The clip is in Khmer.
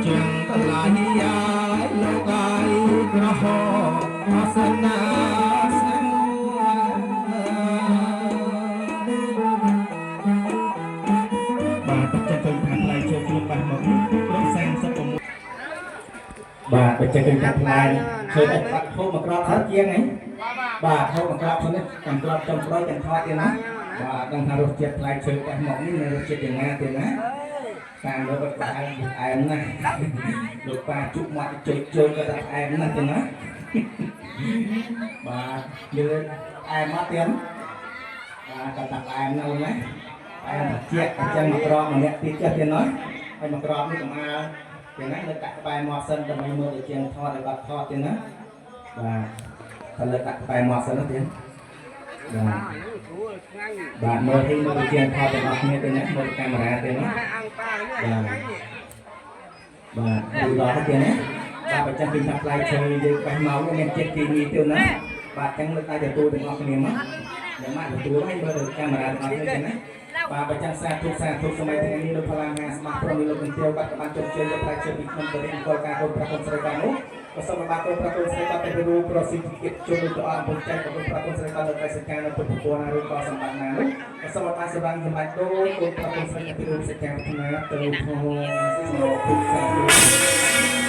ចឹងកលាយយាយលោកអាយក្រហមអសនាស្ងបាទបច្ចេកទេសខាងផ្លៃចូលខ្លួនបាសមកក្រុម36បាទបច្ចេកទេសខាងផ្លៃឃើញបាត់ហូបមកក្របថតជាងហ្នឹងបាទហូបមកក្របខ្លួននេះទាំងក្របចំប្រយទាំងថតទៀតណាបាទដឹងថារសជាតិផ្លែឈើបាសមកនេះមានរសជាតិយ៉ាងណាទៀតណាតាមលោកក៏ផ្អែមណាស់លោកប៉ាជុកមកជុយក៏ថាផ្អែមណាស់ទេណាបាទយើងផ្អែមមកទៀតបាទក៏ថាផ្អែមណាស់ណាផ្អែមត្រជាក់អញ្ចឹងមកក្របម្នាក់ទៀតចេះទៀតណាហើយមកក្របនេះកម្អើយ៉ាងណាលើកដាក់ក្បែរមកសិនដើម្បីមើលទៅជាងថតឲ្យបាត់ថតទៀតណាបាទតែលើកដាក់ក្បែរមកសិនទៀតបាទមើលទីមើលជាងថតទាំងអស់គ្នាទៅណាមើលកាមេរ៉ាទៅណាបាទดูដល់ទៅណាបាទបច្ចេកទេសថាផ្លែឈើយើងបេះមកមានចិត្តគីមីទៅណាបាទចឹងលើកដៃទទួលទាំងអស់គ្នាមកយ៉ាងម៉េចទទួលឲ្យមើលទៅកាមេរ៉ាទាំងអស់គ្នាទៅណាបាទបច្ចេកសាធុសម័យថ្ងៃនេះលោកផល្លាហាស្មាស់ព្រមលោកកន្ទាវបាត់ក៏បានជោគជ័យយកផ្លែឈើពីក្នុងទៅរៀនអង្គការកូនប្រកូនស្រីបាននោះក៏សូមបានកូនប្រកូនស្រីបានទៅរួមប្រសិទ្ធភាពជួយទៅអរគុណចែកកូនប្រកូនស្រីបាននៅតែសកម្មនៅពុទ្ធពរណាឬក៏សម្បត្តិណានោះក៏សូមបានសម្រាប់សម្បត្តិដូចកូនប្រកូនស្រីពីរួមសកម្មណាទៅក្នុងស្នូពុទ្ធសាសនា